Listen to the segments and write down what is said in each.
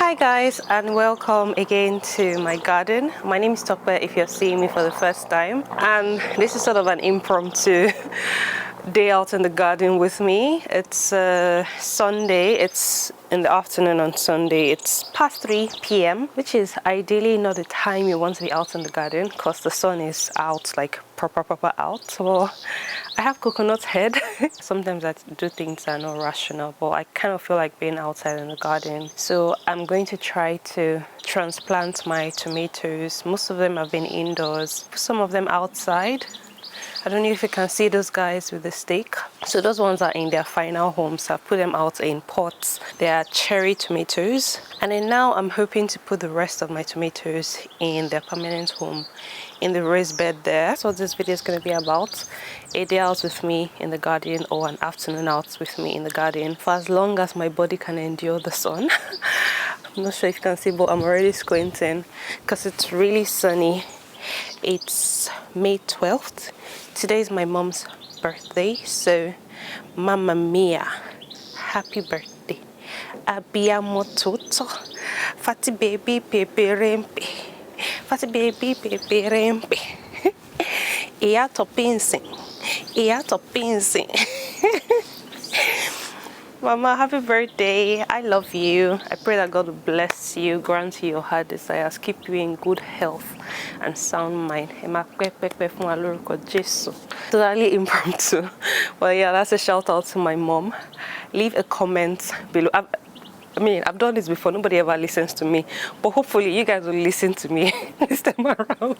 Hi guys, and welcome again to my garden. My name is Tope if you're seeing me for the first time, and this is sort of an impromptu day out in the garden with me. It's Sunday. It's in the afternoon on Sunday. It's past 3 p.m, which is ideally not the time you want to be out in the garden because the sun is out, like proper out. So I have coconut head. Sometimes I do things that are not rational, but I kind of feel like being outside in the garden. So I'm going to try to transplant my tomatoes. Most of them have been indoors, some of them outside. I don't know if you can see those guys with the stake. So those ones are in their final homes. I've put them out in pots. They are cherry tomatoes. And then now I'm hoping to put the rest of my tomatoes in their permanent home in the raised bed there. That's what this video is going to be about. A day out with me in the garden, or an afternoon out with me in the garden, for as long as my body can endure the sun. I'm not sure if you can see, but I'm already squinting because it's really sunny. It's May 12th. Today is my mom's birthday, so Mamma Mia, happy birthday. Abbiamo tutto. Fatti baby peperempe. Fatti baby peperempe. Ia topinsin. Ia topinsin. Mama, happy birthday. I love you. I pray that God will bless you, grant you your heart desires, keep you in good health and sound mind. Totally impromptu. Well, yeah, that's a shout out to my mom. Leave a comment below. I've done this before. Nobody ever listens to me. But hopefully you guys will listen to me this time around.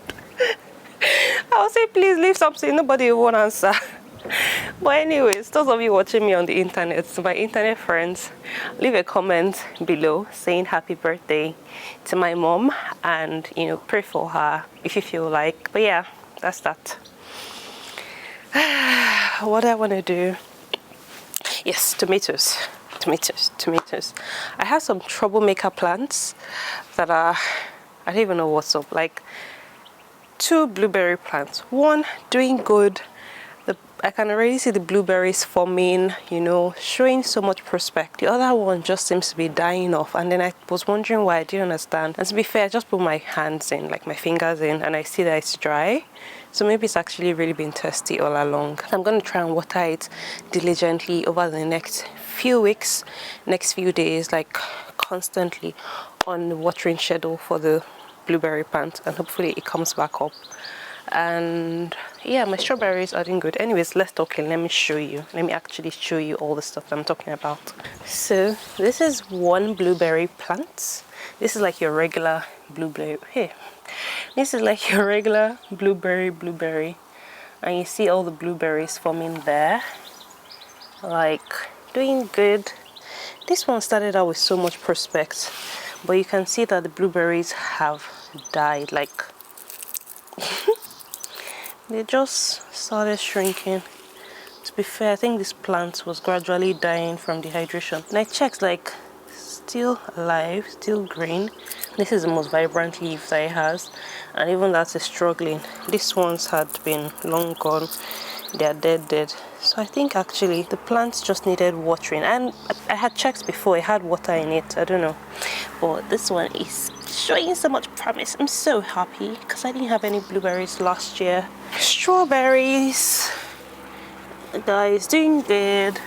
I'll say, please leave something. Nobody won't answer. But anyways, those of you watching me on the internet, my internet friends, leave a comment below saying happy birthday to my mom, and pray for her if you feel like. But yeah, that's that. What do I want to do? Yes, tomatoes. I have some troublemaker plants that are, I don't even know what's up, like 2 blueberry plants. One doing good. I can already see the blueberries forming, showing so much prospect. The other one just seems to be dying off, and then I was wondering why. I didn't understand. And to be fair, I just put my hands in, like my fingers in, and I see that it's dry. So maybe it's actually really been thirsty all along. I'm going to try and water it diligently over the next few weeks, next few days, like constantly on the watering schedule for the blueberry plant, and hopefully it comes back up. And yeah, my strawberries are doing good. Anyways, let's talk. Let me show you. Let me actually show you all the stuff I'm talking about. So this is one blueberry plant. This is like your regular blueberry. Hey, this is like your regular blueberry, and you see all the blueberries forming there, like doing good. This one started out with so much prospect, but you can see that the blueberries have died, like they just started shrinking. To be fair, I think this plant was gradually dying from dehydration. And I checked, like, still alive, still green. This is the most vibrant leaf that it has, and even that is struggling. These ones had been long gone. They are dead. So I think actually the plants just needed watering, and I had checked before, it had water in it. I don't know, but this one is showing so much promise. I'm so happy because I didn't have any blueberries last year. Strawberries, guys, doing good.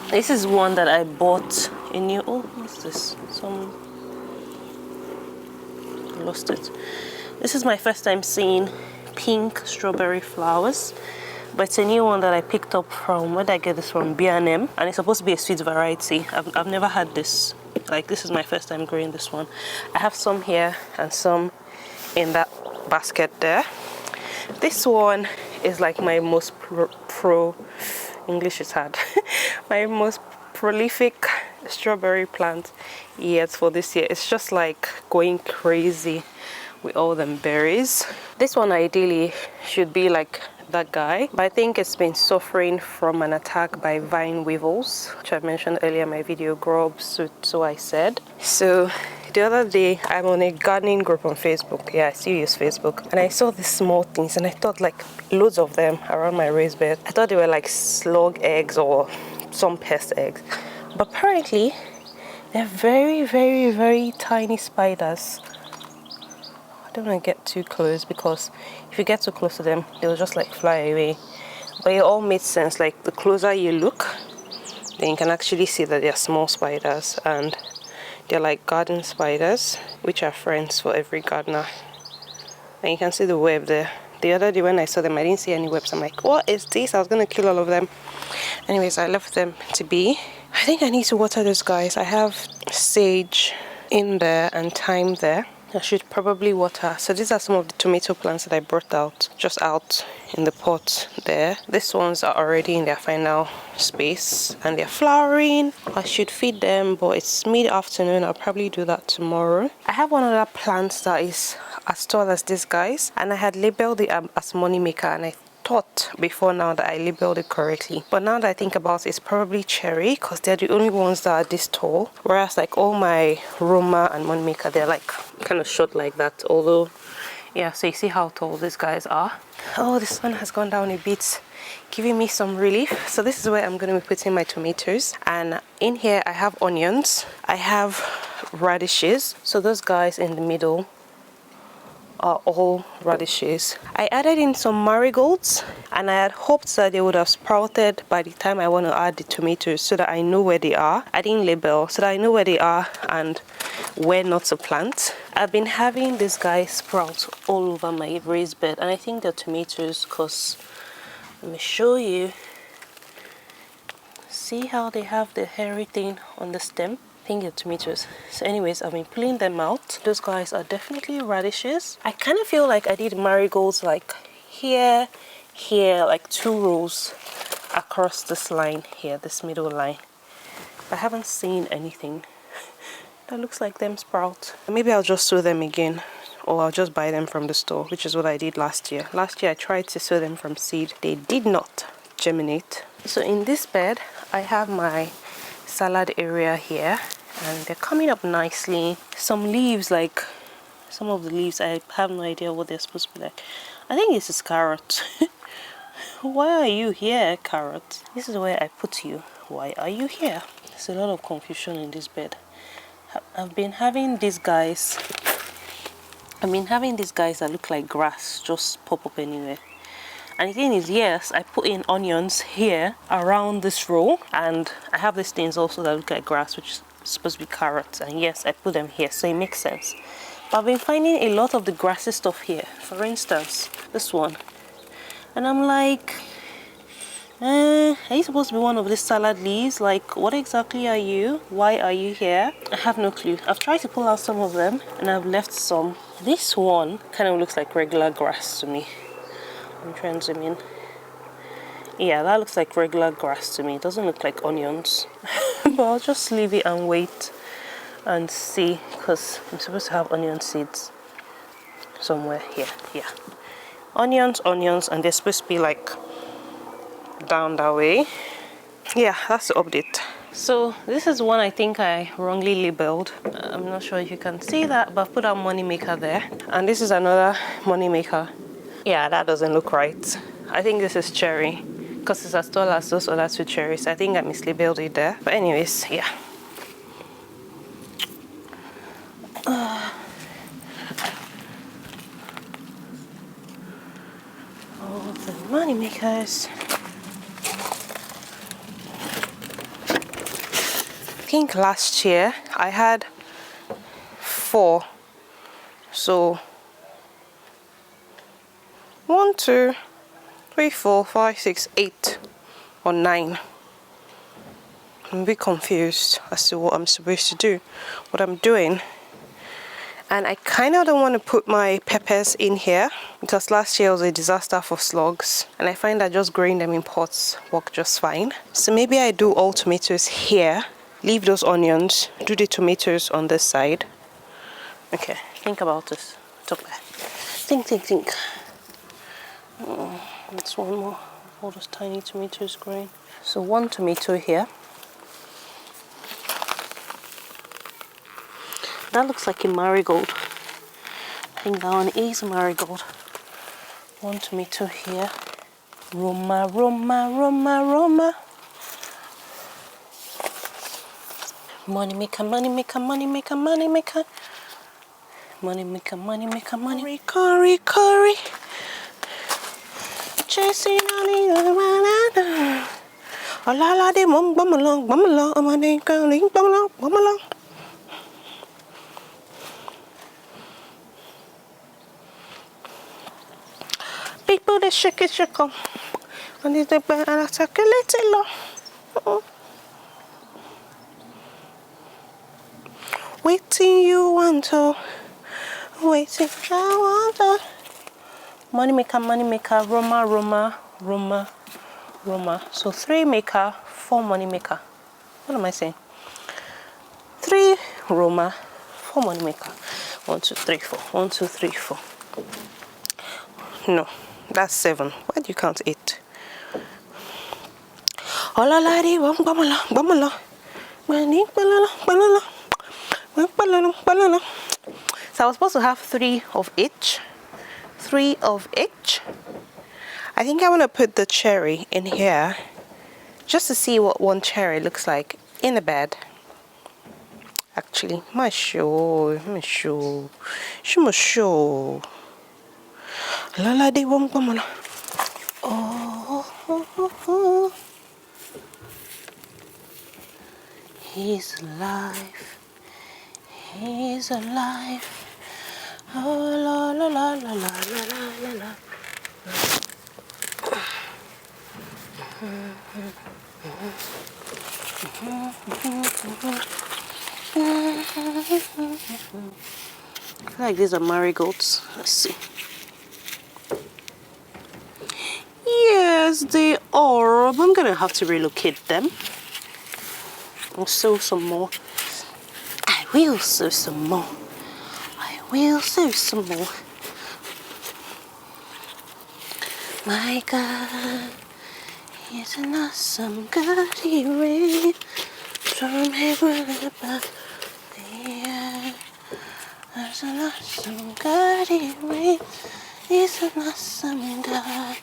This is one that I bought a new. Oh, what's this? Lost it. This is my first time seeing pink strawberry flowers, but it's a new one that I picked up from, where did I get this from? B&M, and it's supposed to be a sweet variety. I've never had this. Like, this is my first time growing this one. I have some here and some in that basket there. This one is like my most English is hard. My most prolific strawberry plant yet for this year. It's just like going crazy with all them berries. This one ideally should be like that guy, but I think it's been suffering from an attack by vine weevils, which I mentioned earlier in my video, grubs, so I said. So the other day, I'm on a gardening group on Facebook. Yeah, I still use Facebook, and I saw these small things, and I thought, like, loads of them around my raised bed. I thought they were like slug eggs or some pest eggs, but apparently They're very, very, very tiny spiders. I don't want to get too close because if you get too close to them, they'll just like fly away. But it all made sense. Like the closer you look, then you can actually see that they're small spiders, and they're like garden spiders, which are friends for every gardener. And you can see the web there. The other day when I saw them, I didn't see any webs. I'm like, what is this? I was gonna kill all of them. Anyways, I left them to be. I think I need to water those guys. I have sage in there and thyme there. I should probably water. So these are some of the tomato plants that I brought out, just out in the pot there. These ones are already in their final space and they're flowering. I should feed them, but it's mid-afternoon. I'll probably do that tomorrow. I have one other plant that is as tall as these guys, and I had labeled it as money maker, and I thought before now that I labeled it correctly, but now that I think about it, it's probably cherry, because they're the only ones that are this tall, whereas like all my Roma and moneymaker, they're like kind of short like that. Although yeah, so you see how tall these guys are. Oh, the sun has gone down a bit, giving me some relief. So this is where I'm going to be putting my tomatoes, and in here I have onions, I have radishes. So those guys in the middle are all radishes. I added in some marigolds, and I had hoped that they would have sprouted by the time I want to add the tomatoes, so that I know where they are. I didn't label, so that I know where they are and where not to plant. I've been having this guy sprout all over my raised bed, and I think they're tomatoes, because let me show you. See how they have the hairy thing on the stem? I think they're tomatoes. So anyways, I've been pulling them out. Those guys are definitely radishes. I kind of feel like I did marigolds like here, like 2 rows across this line here, this middle line. I haven't seen anything that looks like them sprout. Maybe I'll just sow them again, or I'll just buy them from the store, which is what I did last year. Last year I tried to sow them from seed. They did not germinate. So in this bed, I have my salad area here, and they're coming up nicely. Some leaves, like some of the leaves, I have no idea what they're supposed to be like. I think this is carrot. Why are you here, carrot? This is where I put you. Why are you here? There's a lot of confusion in this bed. I've been having these guys that look like grass just pop up anywhere. And the thing is, yes, I put in onions here around this row, and I have these things also that look like grass, which is supposed to be carrots, and yes, I put them here, so it makes sense. But I've been finding a lot of the grassy stuff here. For instance, this one, and I'm like, are you supposed to be one of these salad leaves? Like, what exactly are you? Why are you here? I have no clue. I've tried to pull out some of them, and I've left some. This one kind of looks like regular grass to me. I'm trying to zoom in. Yeah, that looks like regular grass to me. It doesn't look like onions. But I'll just leave it and wait and see, because I'm supposed to have onion seeds somewhere here. Yeah, onions, and they're supposed to be like down that way. Yeah, that's the update. So this is one I think I wrongly labeled. I'm not sure if you can see that, but I've put out money maker there, and this is another money maker. Yeah, that doesn't look right. I think this is cherry, because it's as tall as those other 2 cherries. I think I mislabeled it there. But anyways, yeah. All the money makers. I think last year I had 4. So 1, 2, 3, 4, 5, 6, 8 or 9. I'm a bit confused as to what I'm supposed to do, what I'm doing. And I kind of don't want to put my peppers in here, because last year was a disaster for slugs, and I find that just growing them in pots work just fine. So maybe I do all tomatoes here, leave those onions, do the tomatoes on this side. Okay, think about this. Tope. Think. Oh, that's one more. All those tiny tomatoes growing. So 1 tomato here. That looks like a marigold. I think that one is a marigold. 1 tomato here. Roma. Money maker, money maker, money maker, money maker. Money maker, money maker, money. Curry, curry. Chasing on the oh la la de mum bum along, oh my name calling, bum along, bum along. People they shake it, shake on. And it's the bad and I take a little low. Waiting you want to. Waiting I want to. Money maker, Roma, Roma, Roma, Roma. So 3 maker, 4 money maker. What am I saying? 3 Roma, 4 money maker. 1, 2, 3, 4. 1, 2, 3, 4. No, that's 7. Why do you count 8? Hola, lady, bamala, bamala. So I was supposed to have 3 of each. 3 of each. I think I want to put the cherry in here just to see what 1 cherry looks like in the bed. Actually, my show. La la de wong pamala. Oh. He's alive. He's alive. Oh la la la la la la la la. I feel like these are marigolds. Let's see. Yes, they are. I'm gonna have to relocate them. I'll sew some more. I will sew some more. I will sew some more. My God, He's an awesome God. He reigns from heaven above the earth. There's an awesome God. He reigns. He's an awesome God.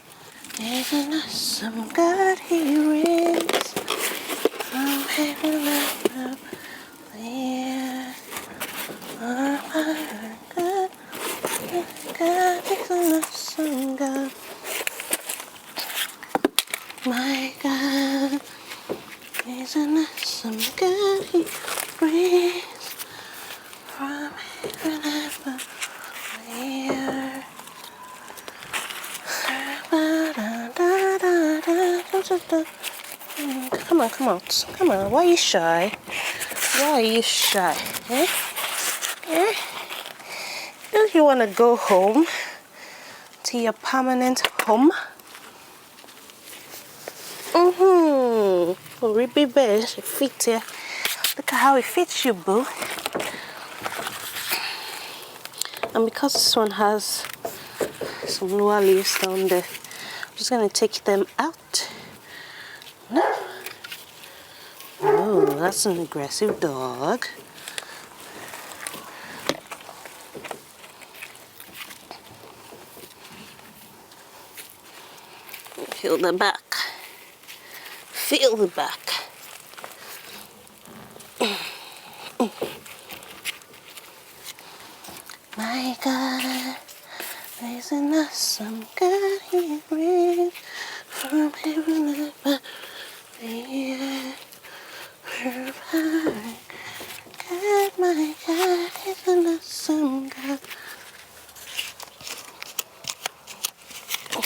He's an awesome God. He reigns from heaven above the earth. Oh my God, God is an awesome God. My God is an awesome God. He reigns from heaven above the earth. Come on, come out. Come on, why are you shy? Why are you shy? Eh? Eh? Don't you want to go home to your permanent home? Oh, Rippy Bear, it fits here. Look at how it fits you, boo. And because this one has some lower leaves down there, I'm just going to take them out. No. Oh, that's an aggressive dog. Feel the back. Feel the back. My God, there's an awesome God. He reigns from heaven above the earth. God, my God, is an awesome God.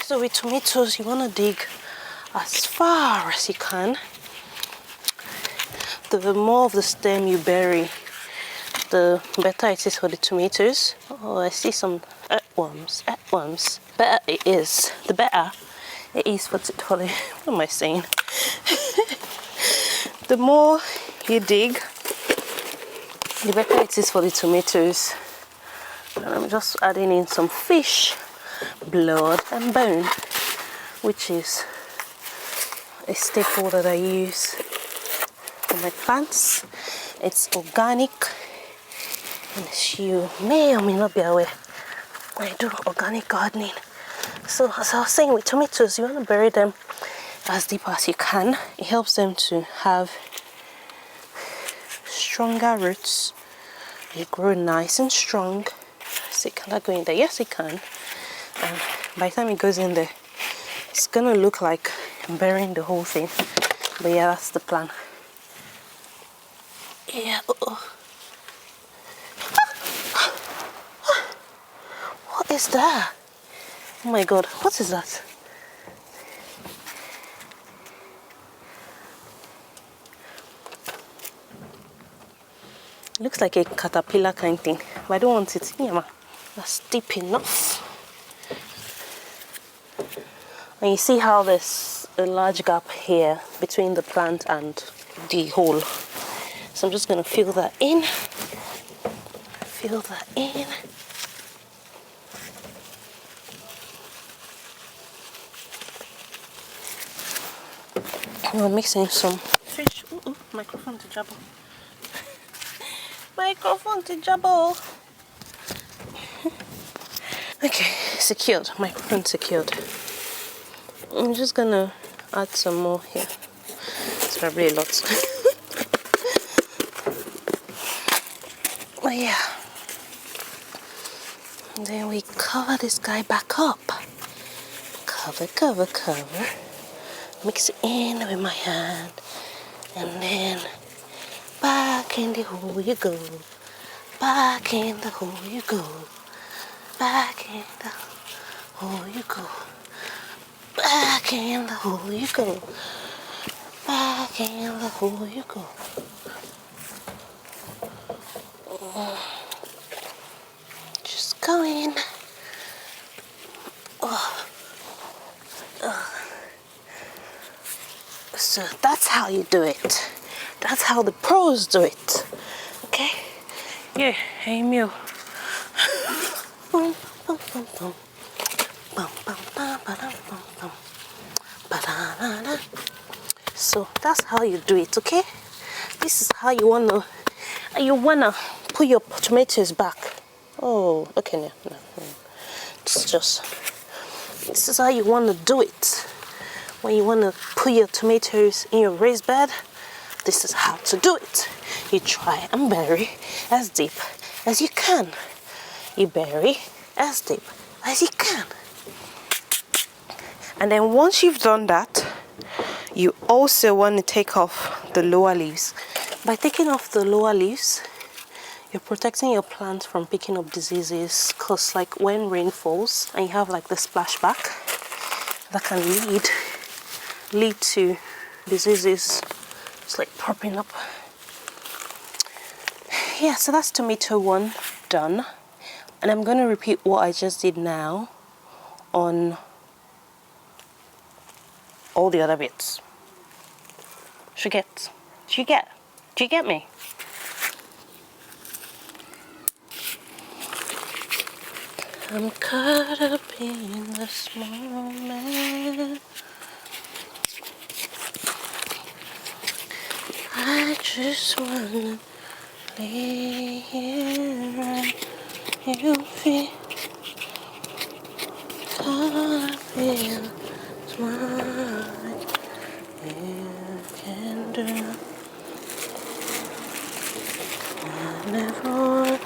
So with tomatoes, you want to dig as far as you can. The more of the stem you bury, the better it is for the tomatoes. Oh, I see some earthworms. Earthworms. Better it is. The better it is for the. What am I saying? The more you dig, the better it is for the tomatoes. And I'm just adding in some fish, blood, and bone, which is a staple that I use for my plants. It's organic. And you may or may not be aware, I do organic gardening. So as I was saying, with tomatoes, you want to bury them as deep as you can. It helps them to have stronger roots. They grow nice and strong. So can that go in there? Yes, it can. And by the time it goes in there, it's gonna look like I'm burying the whole thing. But yeah, that's the plan. Yeah. What is that? Oh my god, what is that? It looks like a caterpillar kind thing, but I don't want it. Yeah, man. That's deep enough. And you see how there's a large gap here between the plant and the hole. So I'm just going to fill that in. Fill that in. I'm mixing some fish. Ooh, microphone to jabble. Microphone to jabble. Okay, secured. Microphone secured. I'm just gonna add some more here. It's probably a lot. Oh yeah. And then we cover this guy back up. Cover, cover, cover. Mix it in with my hand. And then back in the hole you go. Back in the hole you go. Back in the hole you go. Back in the hole you go. Back in the hole you go. Just go in. So that's how you do it. That's how the pros do it. Okay? Yeah, hey Mew. So that's how you do it, okay? This is how you wanna put your tomatoes back. Oh, okay, no. It's just, this is how you wanna do it. When you wanna put your tomatoes in your raised bed, this is how to do it. You try and bury as deep as you can. You bury as deep as you can. And then once you've done that, you also want to take off the lower leaves. By taking off the lower leaves, you're protecting your plant from picking up diseases, because like when rain falls and you have like the splashback, that can lead to diseases. It's like popping up. Yeah, so that's tomato 1 done. And I'm going to repeat what I just did now on all the other bits. Do you get me? I'm caught up in this moment. I just wanna lay here and you feel caught up in this moment. You can do. I never want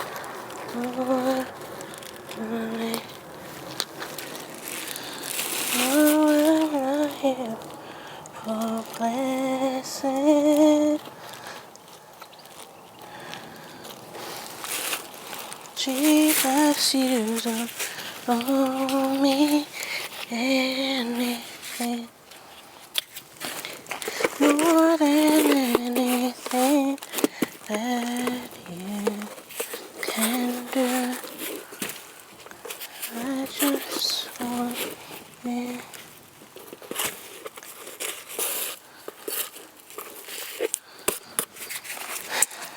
right here for blessed. Jesus, you don't owe me anything more than anything that you can do. I just want you.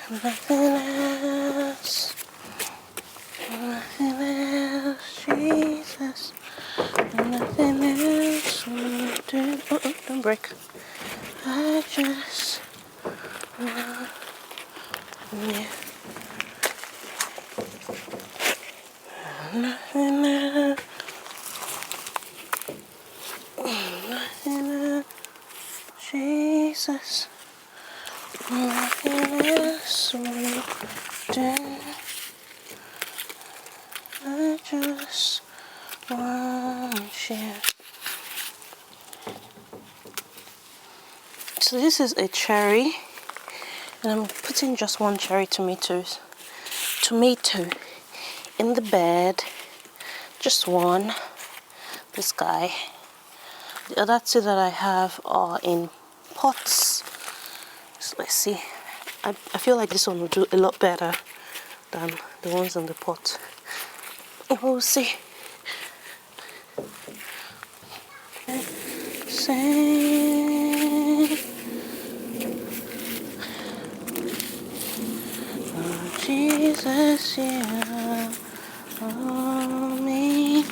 Nothing else, Jesus. Nothing else will do. Don't break. I just want you. Nothing else. Nothing else, Jesus. Nothing else will Just one share. So this is a cherry, and I'm putting just one cherry tomato in the bed. Just one. This guy. The other two that I have are in pots. So let's see. I feel like this one will do a lot better than the ones in the pot. We'll see. Say, oh Jesus, yeah, oh me.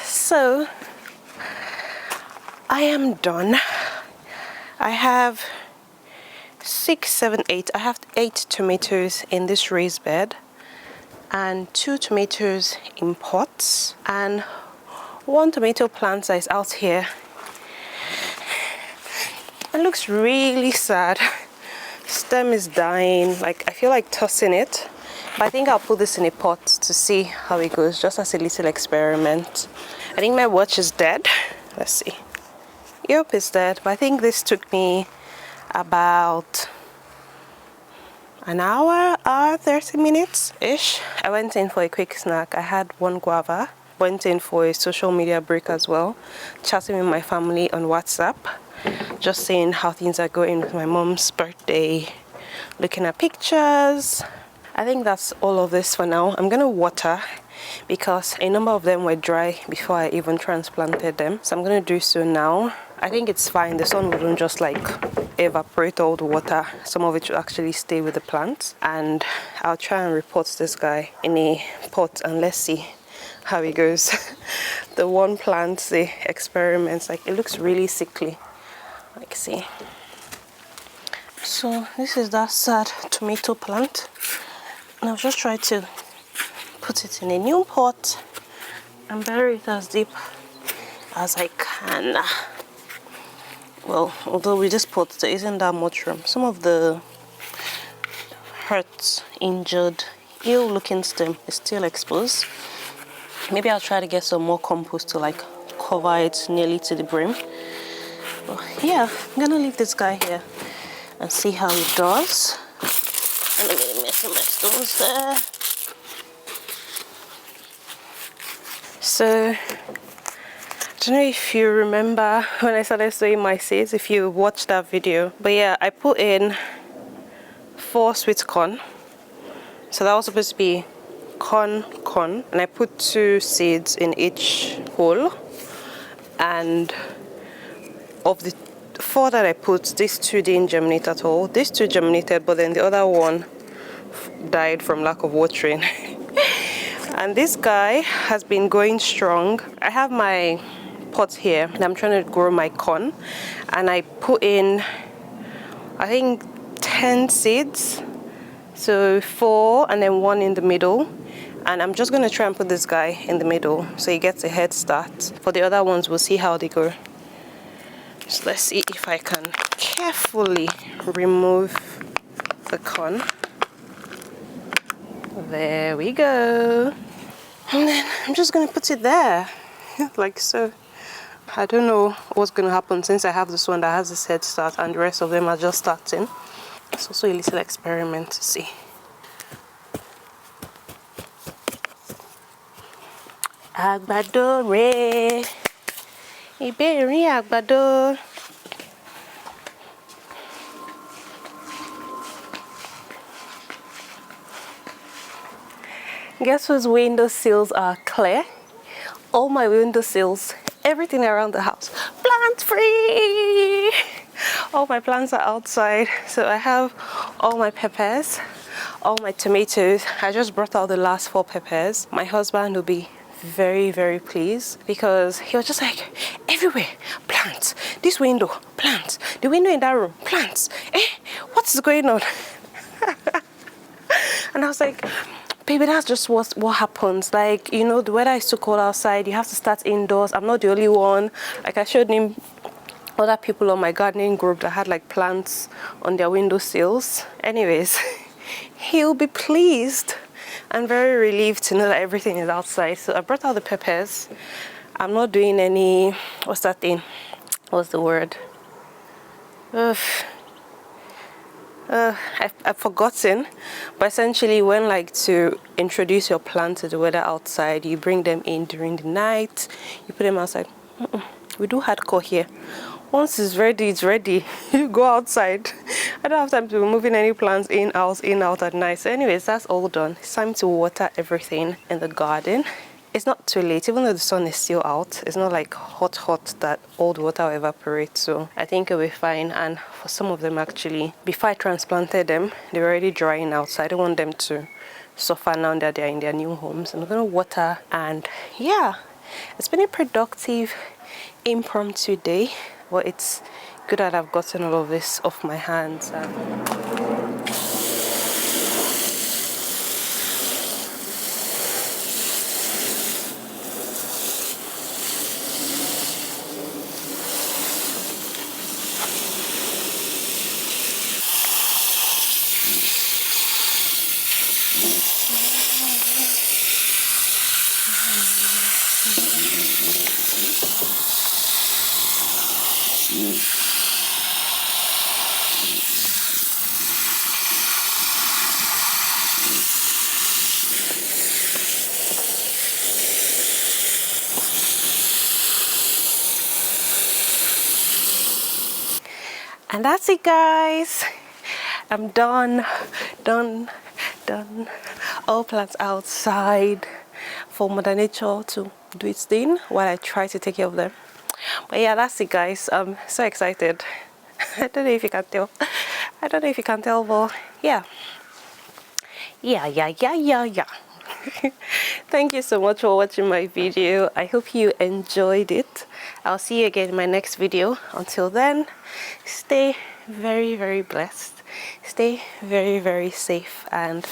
So I am done. I have 6, 7, 8. I have 8 tomatoes in this raised bed and 2 tomatoes in pots and 1 tomato plant that is out here. It looks really sad. Stem is dying. Like, I feel like tossing it, but I think I'll put this in a pot to see how it goes, just as a little experiment. I think my watch is dead. Let's see. Yep, it's dead. But I think this took me about an hour, 30 minutes ish. I went in for a quick snack. I had 1 guava. Went in for a social media break as well, chatting with my family on WhatsApp, just saying how things are going with my mom's birthday, looking at pictures. I think that's all of this for now. I'm gonna water because a number of them were dry before I even transplanted them, so I'm gonna do so now. I think it's fine. The sun wouldn't just like evaporate all the water. Some of it will actually stay with the plants, and I'll try and repot this guy in a pot and let's see how it goes. The one plant, the experiments, like it looks really sickly. Like, see. So this is that sad tomato plant. And I'll just try to put it in a new pot and bury it as deep as I can. Well, although with this pot there isn't that much room. Some of the hurt, injured, ill-looking stem is still exposed. Maybe I'll try to get some more compost to like cover it nearly to the brim. But yeah, I'm gonna leave this guy here and see how it does. And I'm gonna mess with my stones there. So I don't know if you remember when I started sowing my seeds, if you watched that video. But yeah, I put in 4 sweet corn. So that was supposed to be corn, and I put 2 seeds in each hole. And of the 4 that I put, these 2 didn't germinate at all. These 2 germinated, but then the other one died from lack of watering. And this guy has been going strong. I have my pot here and I'm trying to grow my corn, and I put in I think 10 seeds, so 4 and then 1 in the middle, and I'm just going to try and put this guy in the middle so he gets a head start. For the other ones, we'll see how they go. So let's see if I can carefully remove the corn. There we go. And then I'm just going to put it there like so. I don't know what's going to happen since I have this one that has this head start and the rest of them are just starting. It's also a little experiment to see. Àgbàdo re, ìbéèrè àgbàdo. Guess whose window sills are clear? All my window sills, everything around the house, plant free. All my plants are outside. So I have all my peppers, all my tomatoes. I just brought out the last 4 peppers. My husband will be very, very pleased because he was just like, everywhere, plants. This window, plants. The window in that room, plants. What's going on? And I was like, baby, that's just what happens. Like, you know, the weather is too cold outside. You have to start indoors. I'm not the only one. Like, I showed him other people on my gardening group that had like plants on their windowsills. Anyways, he'll be pleased and very relieved to know that everything is outside. So I brought out the peppers. I'm not doing any, what's that thing? What's the word? I've forgotten, but essentially when like to introduce your plant to the weather outside, you bring them in during the night, you put them outside. We do hardcore here. Once it's ready, it's ready. You go outside. I don't have time to be moving any plants in, out at night. So anyways, that's all done. It's time to water everything in the garden. It's not too late, even though the sun is still out. It's not like hot that all the water will evaporate. So I think it'll be fine. And for some of them actually, before I transplanted them, they were already drying out. So I don't want them to suffer now that they're in their new homes. I'm gonna water, and yeah, it's been a productive, impromptu day. But it's good that I've gotten all of this off my hands. And that's it, guys. I'm done. All plants outside for Mother Nature to do its thing while I try to take care of them. But yeah, that's it, guys. I'm so excited. I don't know if you can tell. But yeah. Thank you so much for watching my video. I hope you enjoyed it. I'll see you again in my next video. Until then, stay very, very blessed. Stay very, very safe, and